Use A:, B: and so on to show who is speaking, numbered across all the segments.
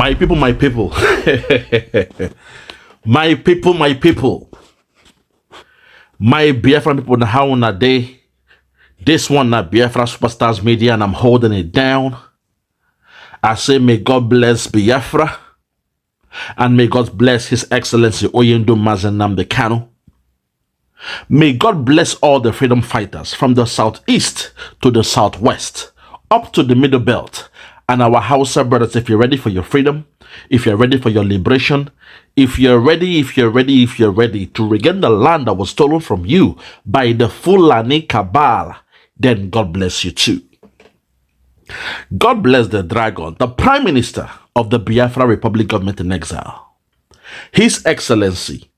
A: My people, my people. My people, my people. My Biafra people, how on a day? This one, na Biafra Superstars Media, and I'm holding it down. I say, may God bless Biafra, and may God bless His Excellency Oyendo Mazenamde Kanu. May God bless all the freedom fighters from the southeast to the southwest, up to the middle belt. And our Hausa brothers, if you're ready for your freedom, if you're ready for your liberation, if you're ready to regain the land that was stolen from you by the Fulani cabal, then God bless you too. God bless the dragon, the Prime Minister of the Biafra Republic Government in Exile, His Excellency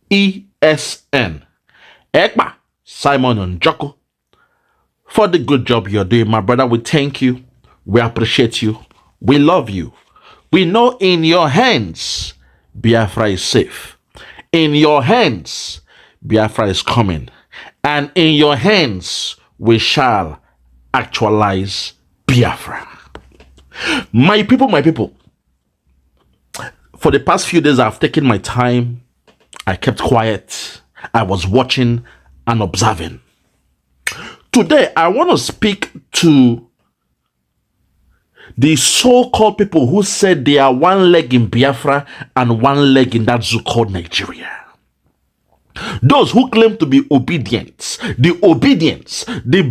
A: ESN Ekpa Simon Njoko, for the good job you're doing, my brother. We thank you. We appreciate you. We love you. We know in your hands, Biafra is safe. In your hands, Biafra is coming. And in your hands, we shall actualize Biafra. My people, for the past few days, I've taken my time. I kept quiet. I was watching and observing. Today, I want to speak to the so-called people who said they are one leg in Biafra and one leg in that zoo called Nigeria. Those who claim to be obedient, the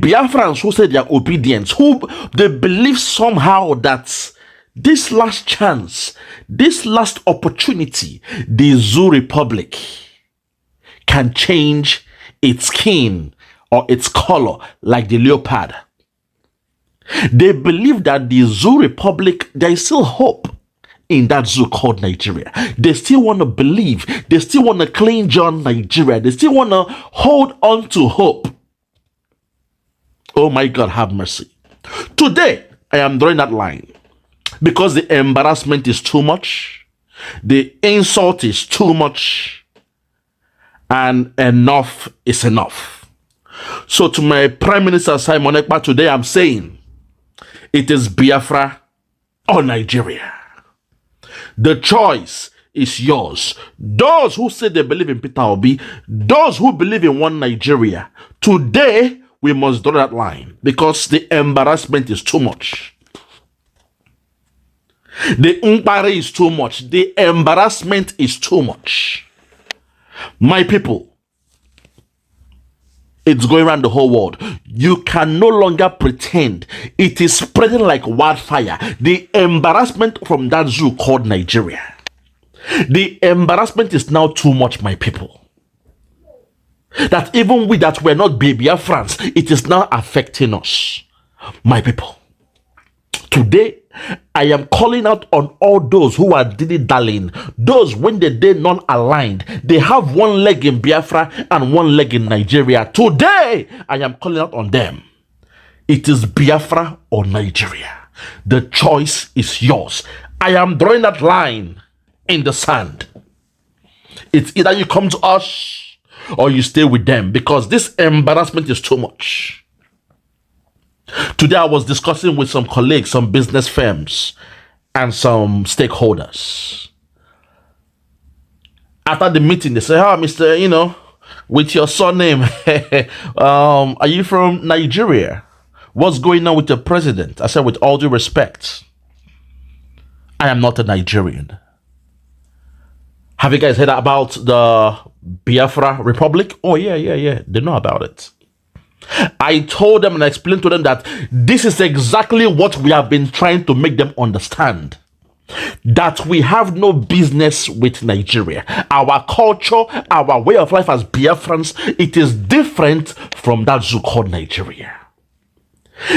A: Biafrans who say they are obedient, who they believe somehow that this last chance, this last opportunity, the Zoo Republic can change its skin or its color like the leopard. They believe that the Zoo Republic, there is still hope in that zoo called Nigeria. They still want to believe. They still want to clean John Nigeria. They still want to hold on to hope. Oh my God, have mercy. Today, I am drawing that line because the embarrassment is too much. The insult is too much. And enough is enough. So to my Prime Minister Simon Ekpa, today I'm saying, it is Biafra or Nigeria. The choice is yours. Those who say they believe in Peter Obi, those who believe in one Nigeria, today we must draw that line because the embarrassment is too much. The umpire is too much. The embarrassment is too much. My people, it's going around the whole world. You can no longer pretend. It is spreading like wildfire. The embarrassment from that zoo called Nigeria. The embarrassment is now too much, my people. That even we that were not Biafrans, it is now affecting us, my people. Today, I am calling out on all those who are dilly-dallying, those when they're non-aligned, they have one leg in Biafra and one leg in Nigeria. Today, I am calling out on them. It is Biafra or Nigeria. The choice is yours. I am drawing that line in the sand. It's either you come to us or you stay with them because this embarrassment is too much. Today, I was discussing with some colleagues, some business firms, and some stakeholders. After the meeting, they say, Mr., with your surname, are you from Nigeria? What's going on with the president? I said, with all due respect, I am not a Nigerian. Have you guys heard about the Biafra Republic? Oh, yeah. They know about it. I told them and I explained to them that this is exactly what we have been trying to make them understand. That we have no business with Nigeria. Our culture, our way of life as Biafrans, it is different from that zoo called Nigeria.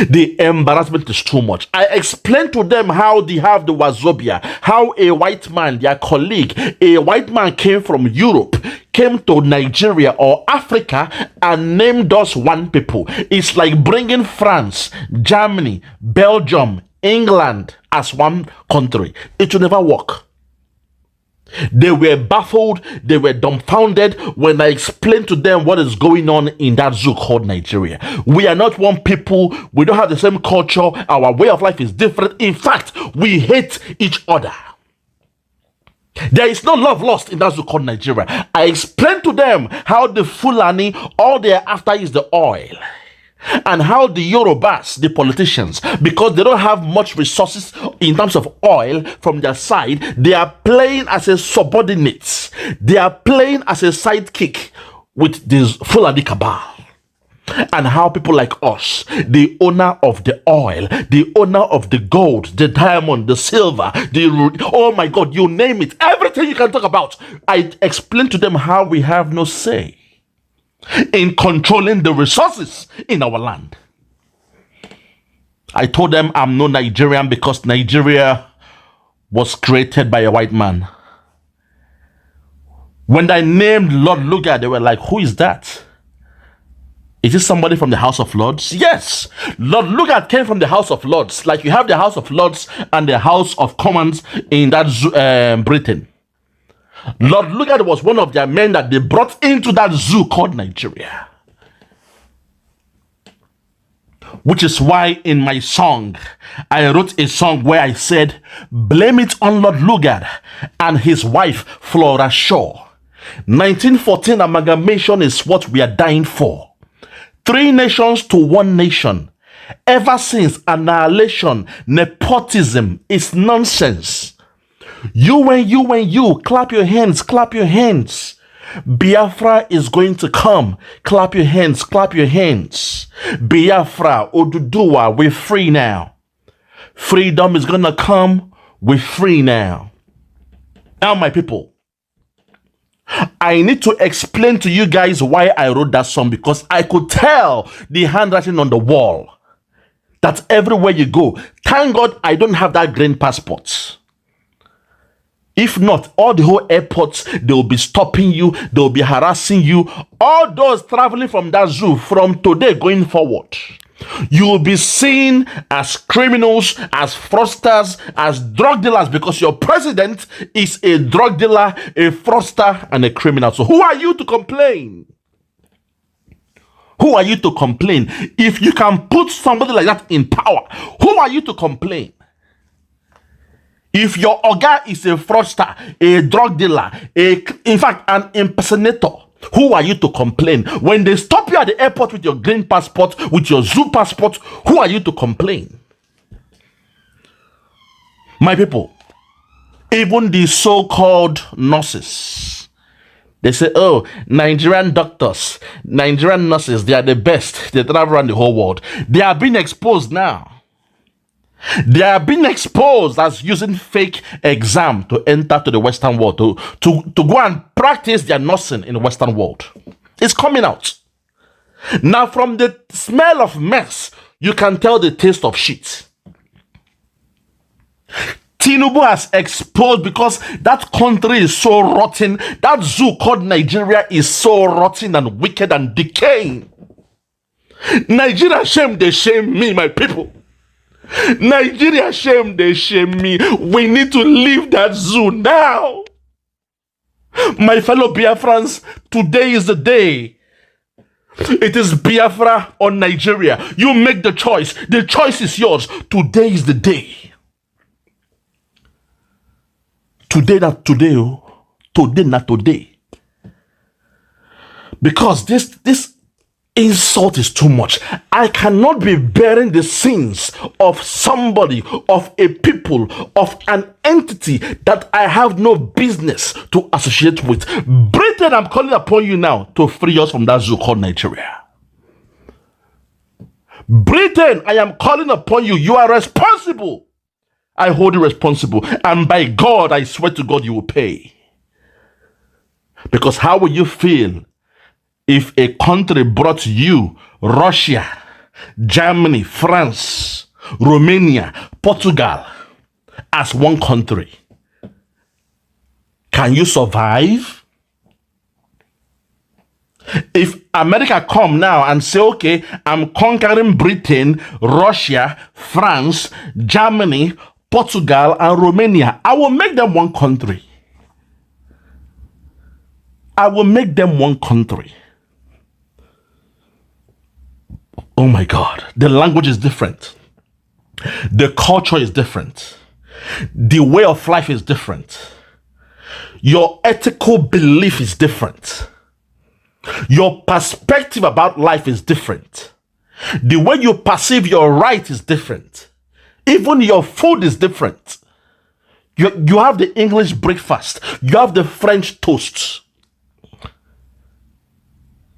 A: The embarrassment is too much. I explained to them how they have the Wazobia, how a white man, their colleague, a white man came from Europe, came to Nigeria or Africa and named us one people. It's like bringing France, Germany, Belgium, England as one country. It will never work. They were baffled, they were dumbfounded when I explained to them what is going on in that zoo called Nigeria. We are not one people, we don't have the same culture, our way of life is different. In fact, we hate each other. There is no love lost in that zoo called Nigeria. I explained to them how the Fulani, all they are after is the oil. And how the Yorubas, the politicians, because they don't have much resources in terms of oil from their side, they are playing as a subordinate. They are playing as a sidekick with this Fulani cabal. And how people like us, the owner of the oil, the owner of the gold, the diamond, the silver, oh my God, you name it, everything you can talk about. I explained to them how we have no say in controlling the resources in our land. I told them I'm no Nigerian because Nigeria was created by a white man. When I named Lord Lugard, they were like, who is that? Is this somebody from the House of Lords? Yes, Lord Lugard came from the House of Lords. Like you have the House of Lords and the House of Commons in that Britain. Lord Lugard was one of their men that they brought into that zoo called Nigeria. Which is why in my song, I wrote a song where I said, blame it on Lord Lugard and his wife, Flora Shaw. 1914 amalgamation is what we are dying for. 3 nations to 1 nation. Ever since annihilation, nepotism is nonsense. You and you, clap your hands, clap your hands. Biafra is going to come. Clap your hands, clap your hands. Biafra, Oduduwa, we're free now. Freedom is gonna come, we're free now. Now, my people, I need to explain to you guys why I wrote that song, because I could tell the handwriting on the wall that everywhere you go, thank God I don't have that green passport. If not, all the whole airports, they will be stopping you, they will be harassing you. All those traveling from that zoo from today going forward, you will be seen as criminals, as fraudsters, as drug dealers, because your president is a drug dealer, a fraudster, and a criminal. So who are you to complain? Who are you to complain? If you can put somebody like that in power, who are you to complain? If your Oga is a fraudster, a drug dealer, in fact, an impersonator, who are you to complain? When they stop you at the airport with your green passport, with your zoo passport, who are you to complain? My people, even the so-called nurses, they say, oh, Nigerian doctors, Nigerian nurses, they are the best. They travel around the whole world. They are being exposed now. They are being exposed as using fake exam to enter to the Western world, to go and practice their nursing in the Western world. It's coming out. Now, from the smell of mess, you can tell the taste of shit. Tinubu has exposed, because that country is so rotten. That zoo called Nigeria is so rotten and wicked and decaying. Nigeria shame, they shame me, my people. Nigeria shame, they shame me. We need to leave that zoo now. My fellow Biafrans, today is the day. It is Biafra or Nigeria. You make the choice. The choice is yours. Today is the day. Today, not today. Today, not today. Because this insult is too much. I cannot be bearing the sins of somebody, of a people, of an entity that I have no business to associate with. Britain, I'm calling upon you now to free us from that zoo called Nigeria. Britain, I am calling upon you. You are responsible. I hold you responsible. And by God, I swear to God, you will pay. Because how will you feel if a country brought you, Russia, Germany, France, Romania, Portugal, as one country? Can you survive? If America come now and say, okay, I'm conquering Britain, Russia, France, Germany, Portugal, and Romania, I will make them one country. I will make them one country. Oh my God. The language is different. The culture is different. The way of life is different. Your ethical belief is different. Your perspective about life is different. The way you perceive your right is different. Even your food is different. You have the English breakfast. You have the French toast.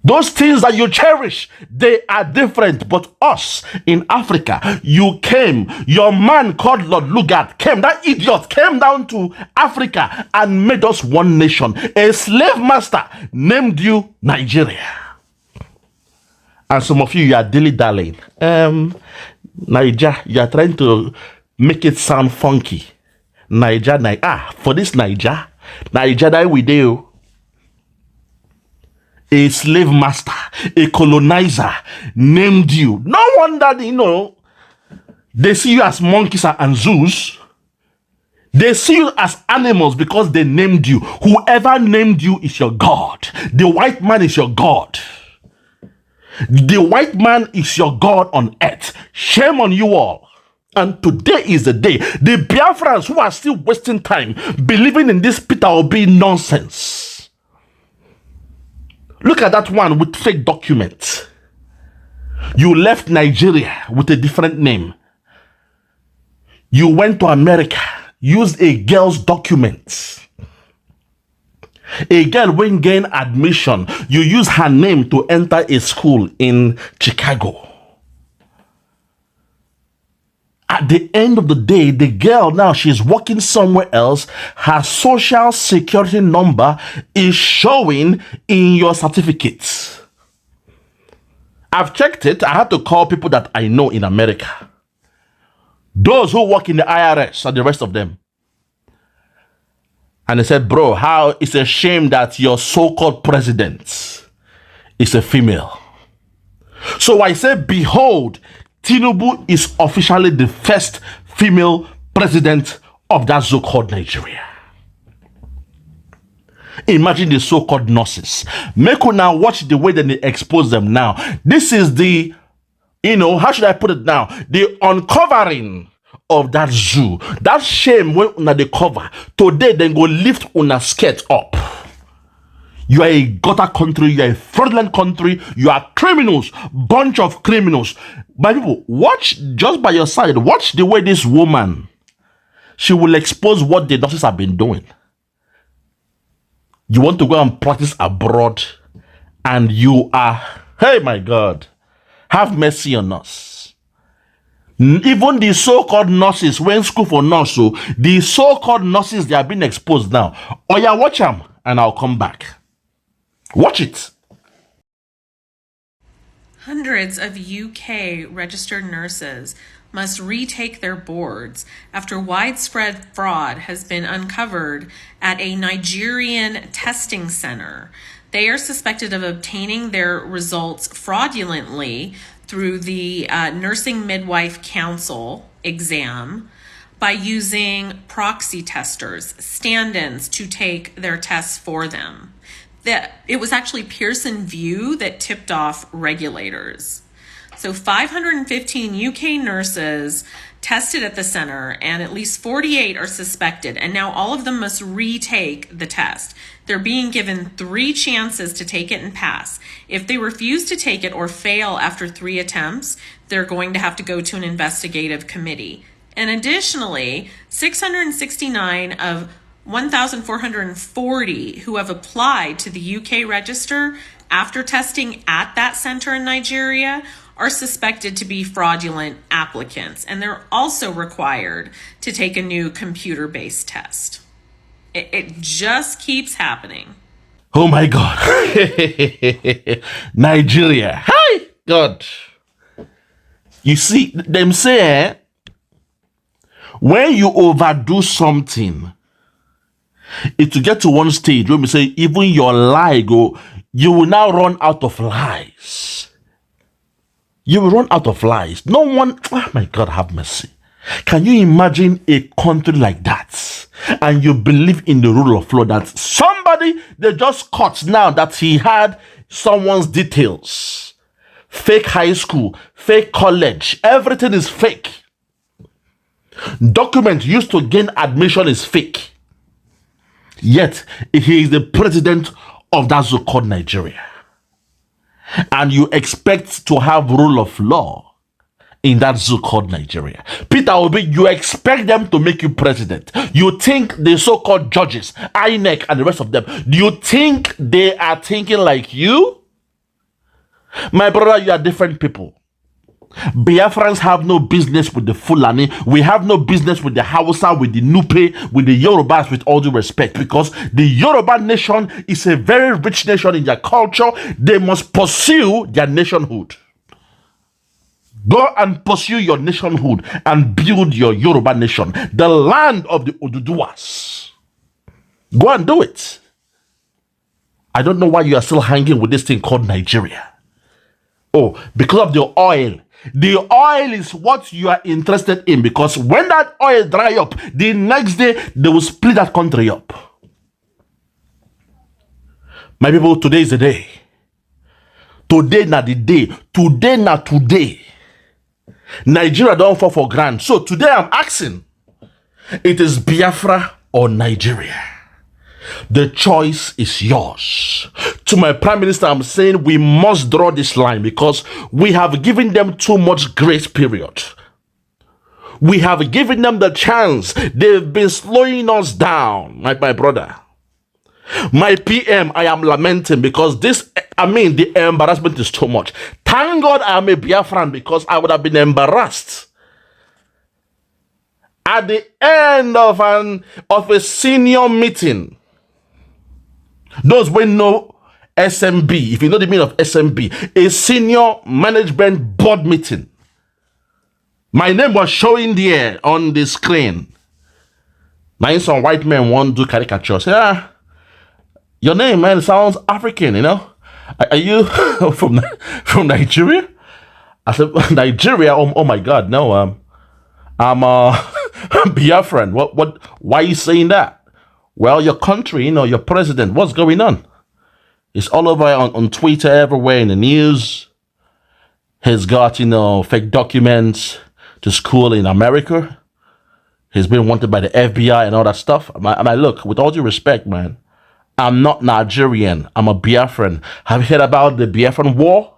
A: Those things that you cherish, they are different. But us in Africa, you came, your man called Lord Lugard came, that idiot came down to Africa and made us one nation. A slave master named you Nigeria. And some of you are dilly-dallying. Niger, you are trying to make it sound funky. Niger, for this Niger that we do. A slave master, a colonizer named you. No wonder, they see you as monkeys and zoos. They see you as animals because they named you. Whoever named you is your God. The white man is your God. The white man is your God on earth. Shame on you all. And today is the day. The Biafrans who are still wasting time believing in this Peter Obi nonsense. Look at that one with fake documents. You left Nigeria with a different name. You went to America, used a girl's documents. A girl went gain admission. You use her name to enter a school in Chicago. At the end of the day, the girl now, she's working somewhere else. Her social security number is showing in your certificates. I've checked it. I had to call people that I know in America. Those who work in the IRS and the rest of them. And they said, bro, how it's a shame that your so-called president is a female. So I said, behold, Tinubu is officially the first female president of that so-called Nigeria. Imagine the so-called nurses. Make you now watch the way that they expose them now. This is the, how should I put it now? The uncovering of that zoo. That shame when una they cover. Today, they go lift una skirt up. You are a gutter country, you are a fraudulent country, you are criminals, bunch of criminals. My people, watch just by your side, watch the way this woman, she will expose what the nurses have been doing. You want to go and practice abroad and you are, hey my God, have mercy on us. Even the so-called nurses went school for nurse, so the so-called nurses, they are being exposed now. Oh yeah, watch them and I'll come back. Watch it.
B: Hundreds of UK registered nurses must retake their boards after widespread fraud has been uncovered at a Nigerian testing center. They are suspected of obtaining their results fraudulently through the Nursing Midwife Council exam by using proxy testers, stand-ins, to take their tests for them. That it was actually Pearson VUE that tipped off regulators. So 515 UK nurses tested at the center, and at least 48 are suspected, and now all of them must retake the test. They're being given 3 chances to take it and pass. If they refuse to take it or fail after 3 attempts, they're going to have to go to an investigative committee. And additionally, 669 of 1,440 who have applied to the UK register after testing at that center in Nigeria are suspected to be fraudulent applicants, and they're also required to take a new computer-based test. It just keeps happening.
A: Oh my God. Nigeria. Hi, God. You see, them say, when you overdo something, it will get to one stage where we say, even your lie you will now run out of lies. You will run out of lies. No one, oh my God, have mercy. Can you imagine a country like that? And you believe in the rule of law, that somebody they just caught now that he had someone's details. Fake high school, fake college, everything is fake. Document used to gain admission is fake. Yet he is the president of that so-called Nigeria. And you expect to have rule of law in that so-called Nigeria. Peter Obi, you expect them to make you president. You think the so-called judges, INEC and the rest of them, do you think they are thinking like you? My brother, you are different people. Biafrans have no business with the Fulani. We have no business with the Hausa, with the Nupe, with the Yorubas, with all due respect, because the Yoruba nation is a very rich nation in their culture. They must pursue their nationhood. Go and pursue your nationhood and build your Yoruba nation, the land of the Oduduwas. Go and do it. I don't know why you are still hanging with this thing called Nigeria. Oh, because of the oil. The oil is what you are interested in, because when that oil dry up, the next day they will split that country up. My people, today is the day. Today na the day. Today na today. Nigeria don't fall for granted. So today I'm asking, it is Biafra or Nigeria? The choice is yours. To my prime minister, I'm saying we must draw this line, because we have given them too much grace period. We have given them the chance. They've been slowing us down, like my brother. My PM, I am lamenting, because the embarrassment is too much. Thank God I am a Biafran, because I would have been embarrassed. At the end of a senior meeting, those who know SMB, if you know the meaning of SMB, a senior management board meeting, my name was showing there on the screen. Now some white men want to do caricature. Say, your name, man, sounds African, you know? Are you from Nigeria? I said, Nigeria? Oh my God, no. I'm Biafran. Why are you saying that? Well, your country, your president, what's going on? It's all over on Twitter, everywhere in the news. He's got, fake documents to school in America. He's been wanted by the FBI and all that stuff. Look, with all due respect, man, I'm not Nigerian. I'm a Biafran. Have you heard about the Biafran War?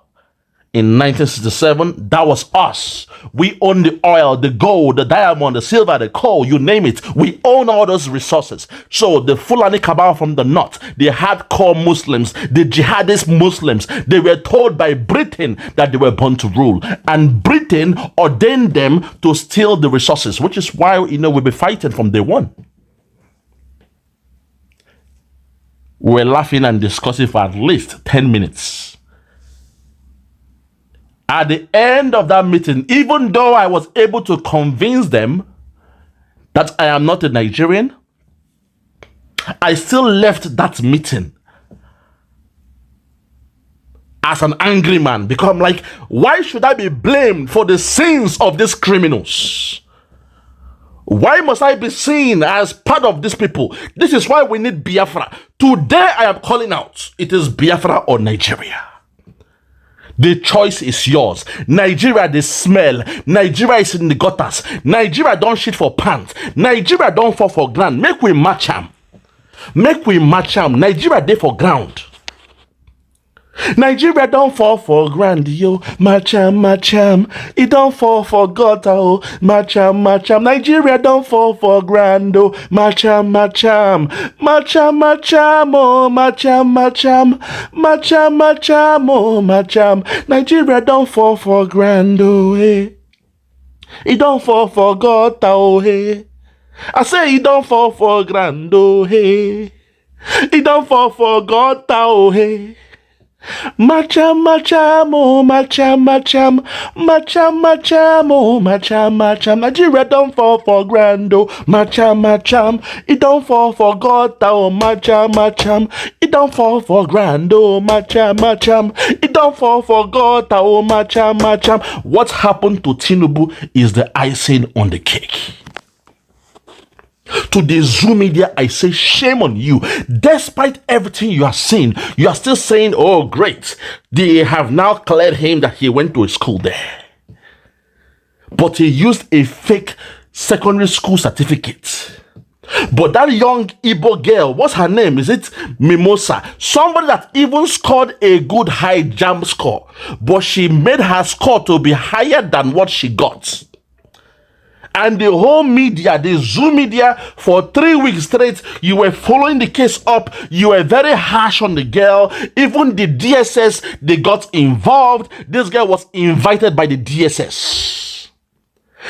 A: In 1967, that was us. We own the oil, the gold, the diamond, the silver, the coal, you name it. We own all those resources. So the Fulani cabal from the north, the hardcore Muslims, the jihadist Muslims, they were told by Britain that they were born to rule. And Britain ordained them to steal the resources, which is why, we'll be fighting from day one. We're laughing and discussing for at least 10 minutes. At the end of that meeting, even though I was able to convince them that I am not a Nigerian, I still left that meeting as an angry man, because I'm like, why should I be blamed for the sins of these criminals? Why must I be seen as part of these people? This is why we need Biafra. Today I am calling out, it is Biafra or Nigeria. The choice is yours. Nigeria, they smell. Nigeria is in the gutters. Nigeria don't shit for pants. Nigeria don't fall for ground. Make we match them. Nigeria, they for ground. Nigeria don't fall for grand, yo. Macham. It don't fall for gutter, oh. Macham. Nigeria don't fall for grand, oh. Macham. Oh, macham, oh, macham. Nigeria don't fall for grand, oh, hey. It don't fall for gutter, oh, hey. I say it don't fall for grand, oh, hey. It don't fall for gutter, oh, hey. Macham, macham, oh, macham, macham, macham, macham, oh, macham, macham. Nigeria don't fall for grand, oh, macham, macham. It don't fall for God, oh, macham, macham. It don't fall for grand, oh, macham, macham. It don't fall for God, oh, macham, macham. What happened to Tinubu is the icing on the cake. To the Zoo media, I say shame on you. Despite everything you are saying, you are still saying, oh great, they have now cleared him that he went to a school there. But he used a fake secondary school certificate. But that young Igbo girl, what's her name? Is it Mimosa? Somebody that even scored a good high jump score, but she made her score to be higher than what she got. And the whole media, the Zoo media, for 3 weeks straight, you were following the case up. You were very harsh on the girl. Even the DSS, they got involved. This girl was invited by the DSS.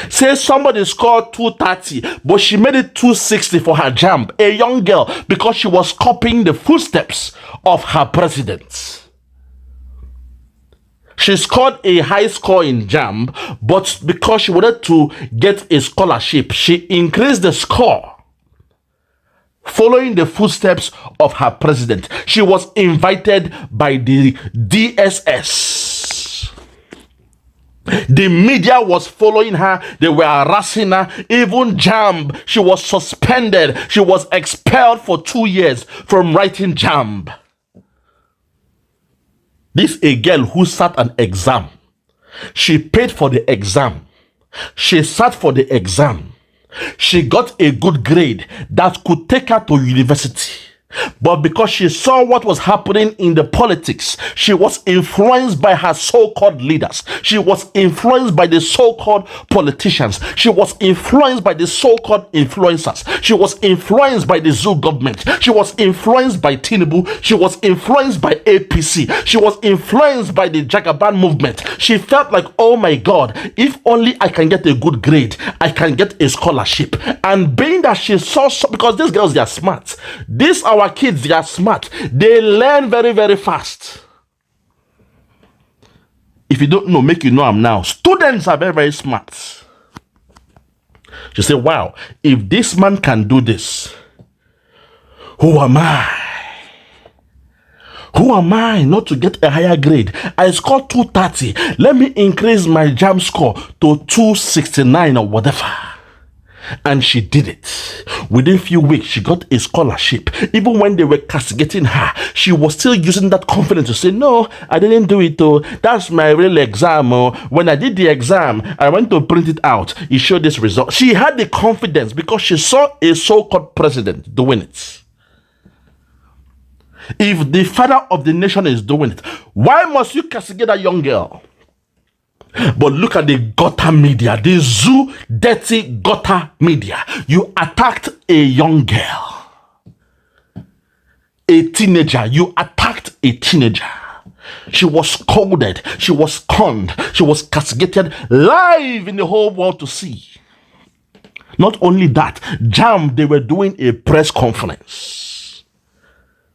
A: Say somebody scored 230, but she made it 260 for her jump. A young girl, because she was copying the footsteps of her president. She scored a high score in JAMB, but because she wanted to get a scholarship, she increased the score. Following the footsteps of her president, she was invited by the DSS. The media was following her. They were harassing her. Even JAMB, she was suspended. She was expelled for 2 years from writing JAMB. This a girl who sat an exam. She paid for the exam. She sat for the exam. She got a good grade that could take her to university. But because she saw what was happening in the politics, she was influenced by her so-called leaders. She was influenced by the so-called politicians. She was influenced by the so-called influencers. She was influenced by the Zoo government. She was influenced by Tinubu. She was influenced by APC. She was influenced by the Jagaban movement. She felt like, oh my God, if only I can get a good grade, I can get a scholarship. And being that she saw, because these girls, they are smart. These our kids, they are smart. They learn very, very fast. If you don't know, make you know I'm now. Students are very, very smart. You say, wow, if this man can do this, who am I? Who am I not to get a higher grade? I scored 230. Let me increase my JAMB score to 269 or whatever. And she did it. Within a few weeks, she got a scholarship. Even when they were castigating her, she was still using that confidence to say, no, I didn't do it. Oh, that's my real exam. Oh, when I did the exam, I went to print it out. It showed this result. She had the confidence because she saw a so-called president doing it. If the father of the nation is doing it, why must you castigate that young girl? But look at the gutter media, the Zoo dirty gutter media. You attacked a young girl, a teenager. You attacked a teenager. She was scolded, she was scorned, she was castigated live in the whole world to see. Not only that, JAMB, they were doing a press conference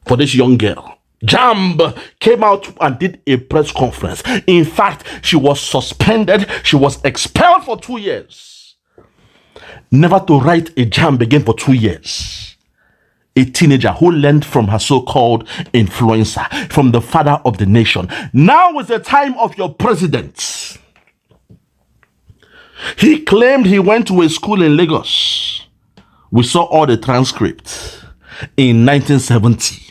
A: for this young girl. JAMB came out and did a press conference. In fact, she was suspended. She was expelled for 2 years. Never to write a JAMB again for 2 years. A teenager who learned from her so-called influencer, from the father of the nation. Now is the time of your president. He claimed he went to a school in Lagos. We saw all the transcripts in 1970.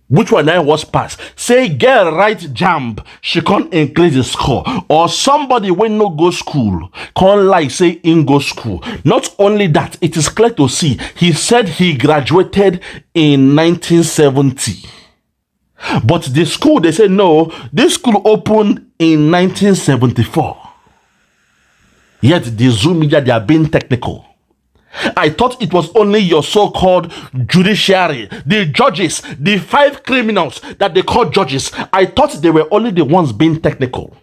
A: Which one I was passed? Say girl write JAMB, she can't increase the score. Or somebody when no go school, can't like say in go school. Not only that, it is clear to see, he said he graduated in 1970. But the school, they say no, this school opened in 1974. Yet the Zoo media, they are being technical. I thought it was only your so-called judiciary, the judges, the 5 criminals that they call judges. I thought they were only the ones being technical.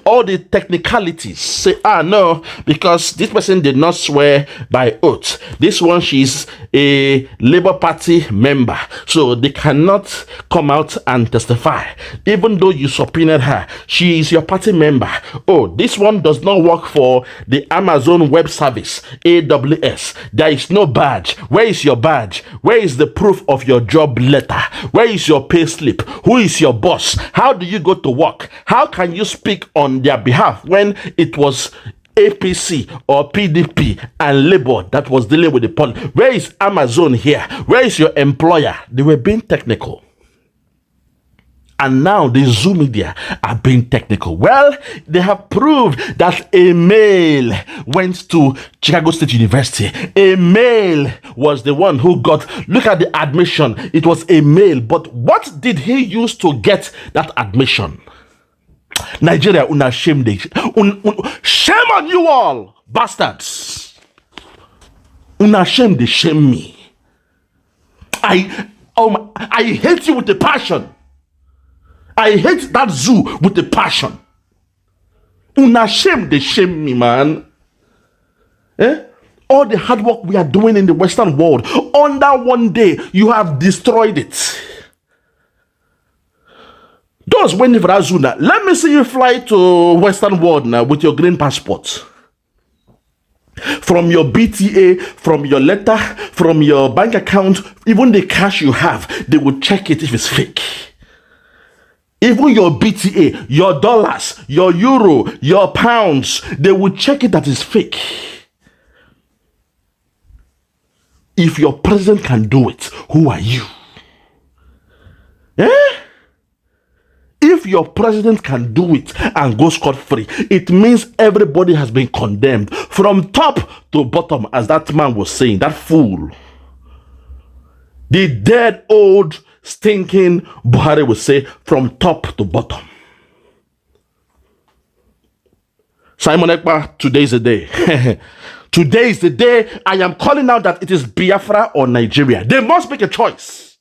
A: all the technicalities. Say, no, because this person did not swear by oath. This one, she's a Labour Party member, so they cannot come out and testify. Even though you subpoenaed her, she is your party member. Oh, this one does not work for the Amazon Web Service, AWS. There is no badge. Where is your badge? Where is the proof of your job letter? Where is your pay slip? Who is your boss? How do you go to work? How can you speak on their behalf when it was APC or PDP and Labour that was dealing with the policy? Where is Amazon here? Where is your employer? They were being technical. And now the Zoo media are being technical. Well, they have proved that a male went to Chicago State University. A male was the one who got, look at the admission. It was a male. But what did he use to get that admission? Nigeria, shame on you all, bastards. Shame me. I hate you with a passion. I hate that zoo with a passion. Shame me, man. All the hard work we are doing in the Western world, under one day, you have destroyed it. Those waiting for that zoo now, let me see you fly to Western world now with your green passport. From your BTA, from your letter, from your bank account, even the cash you have, they will check it if it's fake. Even your BTA, your dollars, your euro, your pounds, they will check it that is fake. If your president can do it, who are you? If your president can do it and go scot-free, it means everybody has been condemned from top to bottom, as that man was saying, that fool. The dead old stinking Buhari will say, from top to bottom. Simon Ekpa, today is the day. Today is the day I am calling out that it is Biafra or Nigeria. They must make a choice.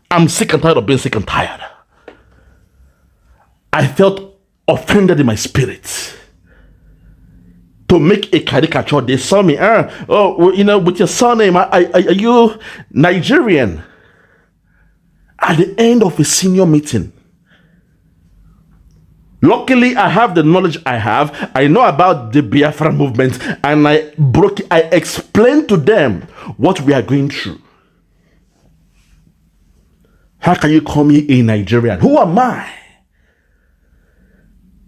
A: I'm sick and tired of being sick and tired. I felt offended in my spirit. To make a caricature, they saw me, with your surname, are you Nigerian? At the end of a senior meeting, luckily I have the knowledge I have. I know about the Biafra movement, and I explained to them what we are going through. How can you call me a Nigerian? Who am I?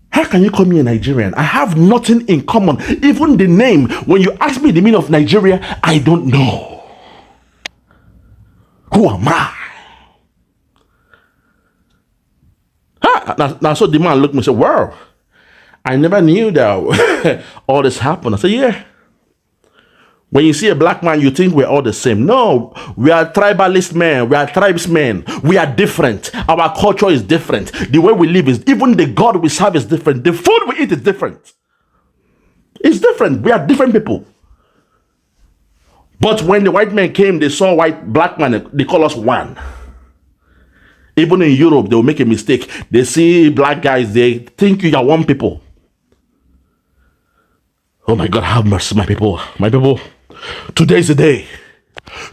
A: How can you call me a Nigerian? I have nothing in common. Even the name, when you ask me the meaning of Nigeria, I don't know. Who am I? Now, so the man looked at me and said, wow, I never knew that all this happened. I said, yeah. When you see a black man, you think we're all the same. No, we are tribalist men. We are tribesmen. We are different. Our culture is different. The way we live is, even the God we serve is different. The food we eat is different. It's different. We are different people. But when the white men came, they saw black man, they call us one. Even in Europe, they will make a mistake. They see black guys, they think you are one people. Oh my God, have mercy, my people. My people. Today is the day.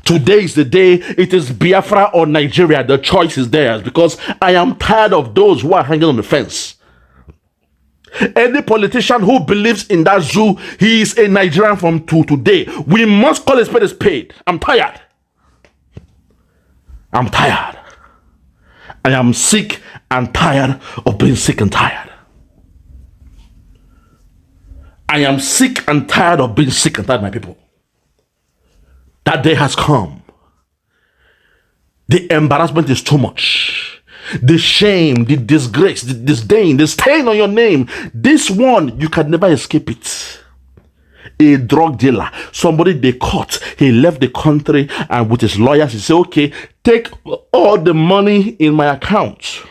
A: Today is the day. It is Biafra or Nigeria. The choice is theirs, because I am tired of those who are hanging on the fence. Any politician who believes in that zoo, he is a Nigerian from today. We must call a spade a spade. I'm tired. I'm tired. I am sick and tired of being sick and tired. I am sick and tired of being sick and tired, my people. That day has come. The embarrassment is too much. The shame, the disgrace, the disdain, the stain on your name. This one, you can never escape it. A drug dealer, somebody they caught, he left the country, and with his lawyers, he said, okay, take all the money in my account.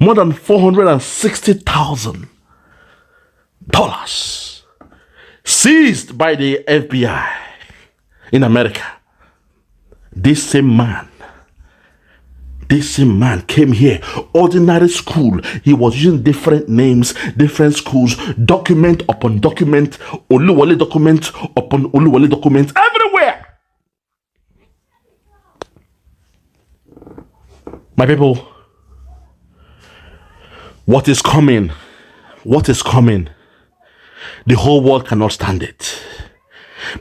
A: More than $460,000 seized by the FBI in America. This same man This same man came here, ordinary school. He was using different names, different schools, document upon document, Oluwole document upon Oluwole document, everywhere. My people, what is coming? What is coming? The whole world cannot stand it.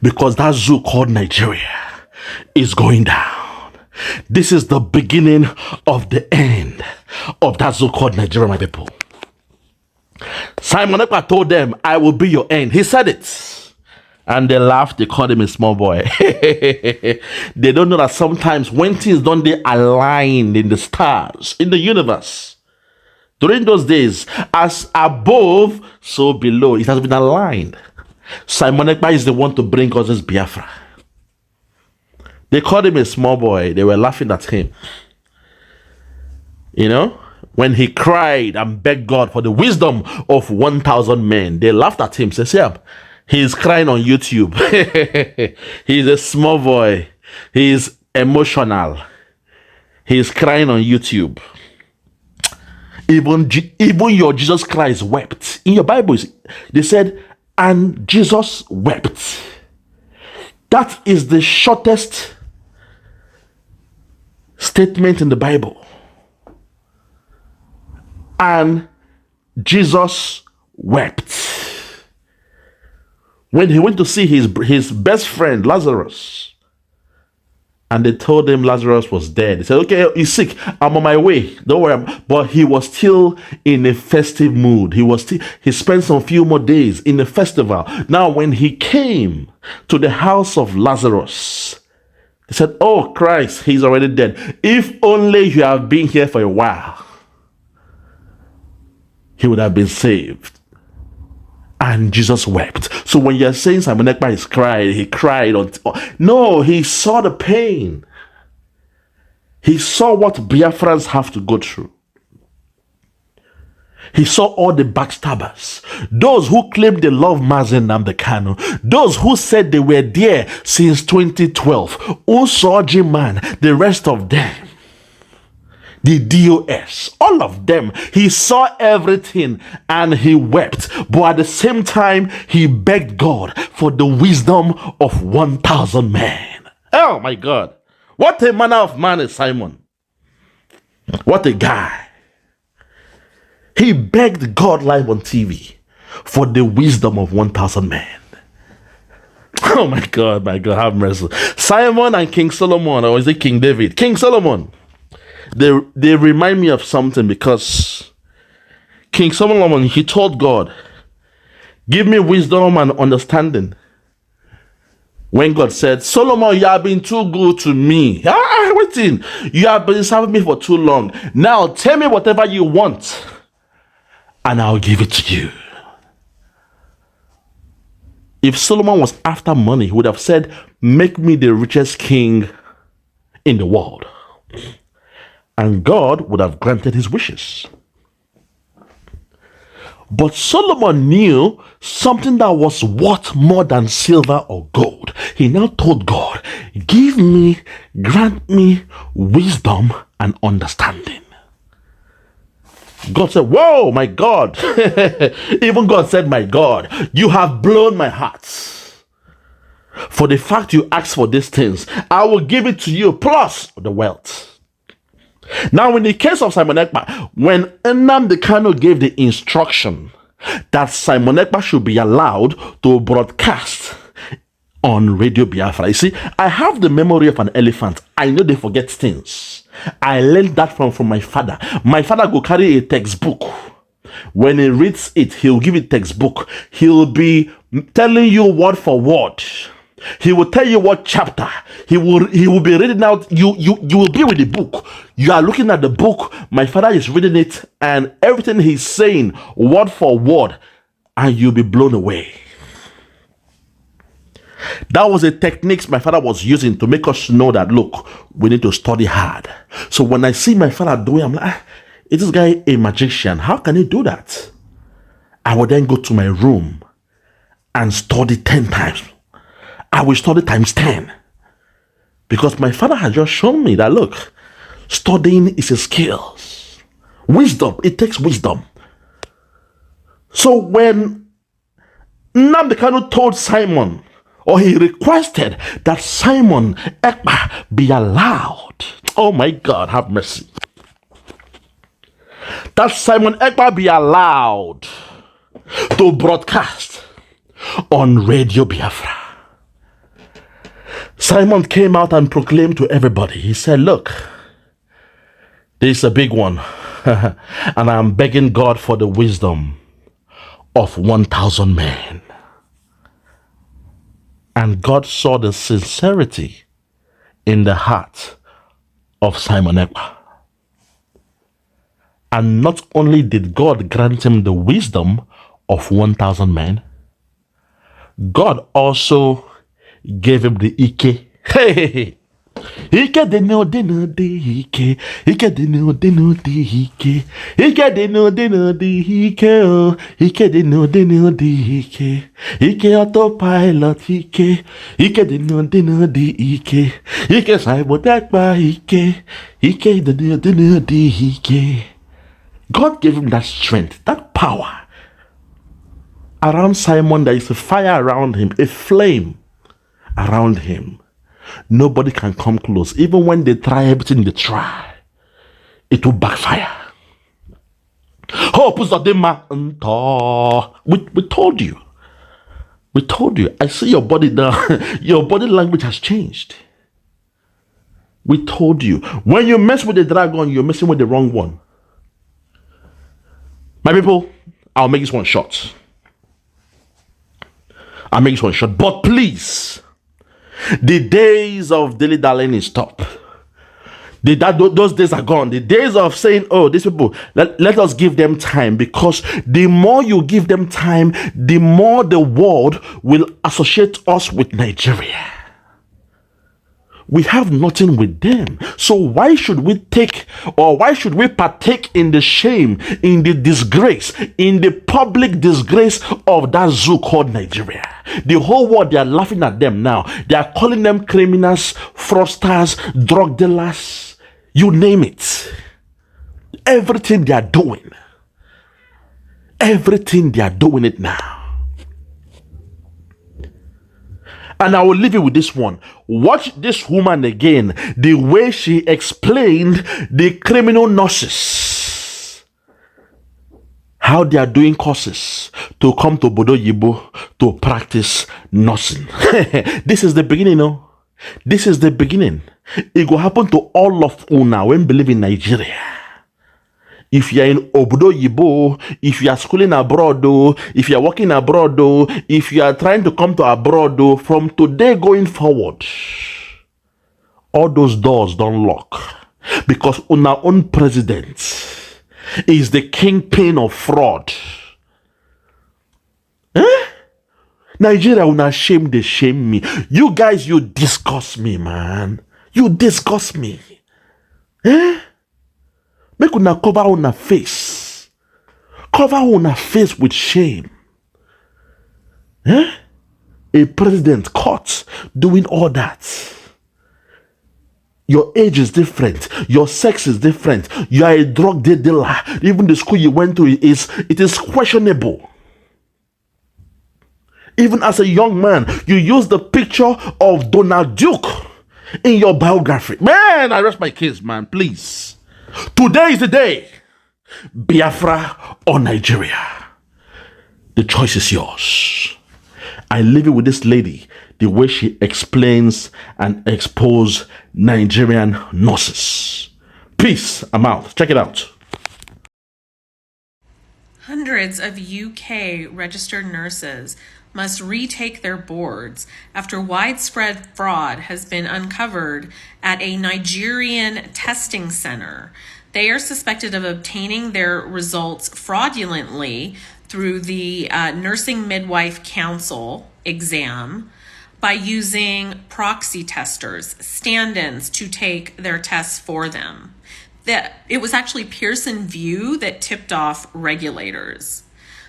A: Because that zoo called Nigeria is going down. This is the beginning of the end of that zoo called Nigeria, my people. Simon Ekpa told them, I will be your end. He said it. And they laughed. They called him a small boy. They don't know that sometimes when things don't they align in the stars, in the universe, during those days, as above, so below, it has been aligned. Simon Ekpa is the one to bring us this Biafra. They called him a small boy. They were laughing at him. You know, when he cried and begged God for the wisdom of 1,000 men, they laughed at him. Says, yeah, he's crying on YouTube. He's a small boy. He's emotional. He's crying on YouTube. Even your Jesus Christ wept. In your Bible, they said, and Jesus wept. That is the shortest statement in the Bible. And Jesus wept. When he went to see his best friend, Lazarus, and they told him Lazarus was dead. He said, okay, he's sick. I'm on my way. Don't worry. But he was still in a festive mood. He spent some few more days in the festival. Now, when he came to the house of Lazarus, he said, oh, Christ, he's already dead. If only you have been here for a while, he would have been saved. And Jesus wept. So when you're saying Simon Ekpa is cried, he cried. No, he saw the pain. He saw what Biafrans have to go through. He saw all the backstabbers. Those who claimed they love Mazen Namdekano. Those who said they were there since 2012. Usoji man, the rest of them. The DOS, all of them. He saw everything and he wept. But at the same time, he begged God for the wisdom of 1,000 men. Oh my God. What a manner of man is Simon. What a guy. He begged God live on TV for the wisdom of 1,000 men. Oh my God, have mercy. Simon and King Solomon, or is it King David? King Solomon. They remind me of something, because King Solomon, he told God, give me wisdom and understanding. When God said, Solomon, you have been too good to me. Waiting. You have been serving me for too long. Now tell me whatever you want and I'll give it to you. If Solomon was after money, he would have said, make me the richest king in the world. And God would have granted his wishes. But Solomon knew something that was worth more than silver or gold. He now told God, grant me wisdom and understanding. God said, whoa, my God. Even God said, my God, you have blown my heart. For the fact you asked for these things, I will give it to you plus the wealth. Now, in the case of Simon Ekpa, when Nnamdi Kanu gave the instruction that Simon Ekpa should be allowed to broadcast on Radio Biafra, you see, I have the memory of an elephant. I know they forget things. I learned that from my father. My father go carry a textbook. When he reads it, he'll give it textbook. He'll be telling you word for word. He will tell you what chapter. He will be reading out. You will be with the book. You are looking at the book. My father is reading it, and everything he's saying, word for word, and you'll be blown away. That was a technique my father was using to make us know that, look, we need to study hard. So when I see my father doing, I'm like, is this guy a magician? How can he do that? I would then go to my room and study 10 times. I will study times 10. Because my father had just shown me that, look, Studying is a skill. Wisdom, it takes wisdom. So when Nnamdi Kanu told Simon, or he requested that Simon Ekpa be allowed, oh my God, have mercy, that Simon Ekpa be allowed to broadcast on Radio Biafra. Simon came out and proclaimed to everybody, he said, look, this is a big one, and I'm begging God for the wisdom of 1,000 men. And God saw the sincerity in the heart of Simon Ekpa. And not only did God grant him the wisdom of 1,000 men, God also gave him the Ike. Hey, Ike de no de no de Ike. Ike de no de no de Ike. Ike de no de no de Ike. Oh, Ike de no de Ike. Ike Autopilot Ike. Ike de no de Ike. Ike Simon Ekpa Ike. Ike de no de Ike. God gave him that strength, that power. Around Simon, there is a fire around him, a flame around him. Nobody can come close. Even when they try everything they try, it will backfire. We told you. We told you. I see your body now. Your body language has changed. We told you. When you mess with the dragon, you're messing with the wrong one. My people, I'll make this one short. But please, the days of dilly-dallying is stop. Those days are gone. The days of saying, oh, these people, let us give them time, because the more you give them time, the more the world will associate us with Nigeria. We have nothing with them. So why should we partake in the shame, in the disgrace, in the public disgrace of that zoo called Nigeria? The whole world, they are laughing at them now. They are calling them criminals, fraudsters, drug dealers, you name it. Everything they are doing it now. And I will leave you with this one. Watch this woman again, the way she explained the criminal nurses, how they are doing courses to come to Bodo Yibo to practice nursing. This is the beginning, no? This is the beginning. It will happen to all of una when believe in Nigeria. If you are in Obodo Yibo, if you are schooling abroad, if you are working abroad, if you are trying to come to abroad, from today going forward, all those doors don't lock, because our own president is the kingpin of fraud. Nigeria will not shame, they shame me. You guys, you disgust me, man. You disgust me. Make una cover una face. Cover una face with shame. A president caught doing all that. Your age is different. Your sex is different. You are a drug dealer. Even the school you went to, it is questionable. Even as a young man, you use the picture of Donald Duke in your biography. Man, I rest my case, man, please. Today is the day. Biafra or Nigeria. The choice is yours. I leave it with this lady, the way she explains and exposes Nigerian nurses. Peace. I'm out. Check it out.
B: Hundreds of UK registered nurses must retake their boards after widespread fraud has been uncovered at a Nigerian testing center. They are suspected of obtaining their results fraudulently through the Nursing Midwife Council exam by using proxy testers, stand-ins, to take their tests for them. It was actually Pearson VUE that tipped off regulators.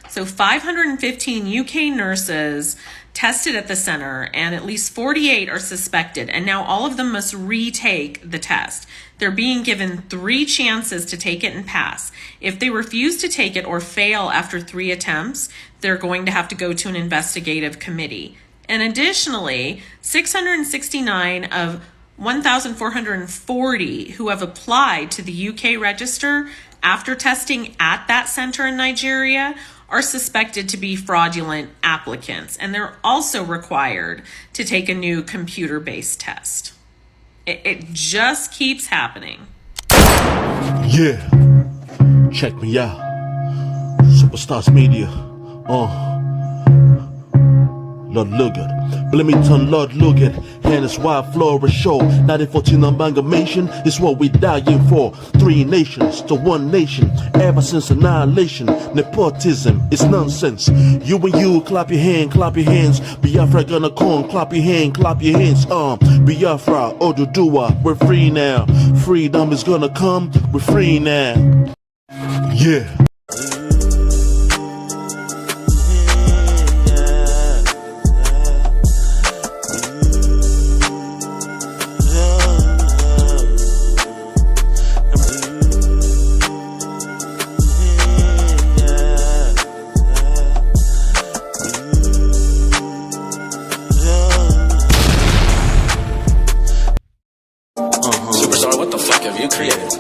B: So 515 UK nurses tested at the center, and at least 48 are suspected, and now all of them must retake the test. They're being given 3 chances to take it and pass. If they refuse to take it or fail after 3 attempts, they're going to have to go to an investigative committee. And additionally, 669 of 1,440 who have applied to the UK register after testing at that center in Nigeria are suspected to be fraudulent applicants, and they're also required to take a new computer-based test. It just keeps happening.
A: Yeah, check me out. Superstars Media. Lord Logan. But let me turn Lord Logan. And it's wild flora show. 1914 amalgamation is what we dying for. 3 nations to 1 nation. Ever since annihilation, nepotism is nonsense. You and you, clap your hands. Biafra gonna come, clap your hands. Biafra, Odudua, we're free now. Freedom is gonna come, we're free now. Yeah.
C: Superstar, what the fuck have you created?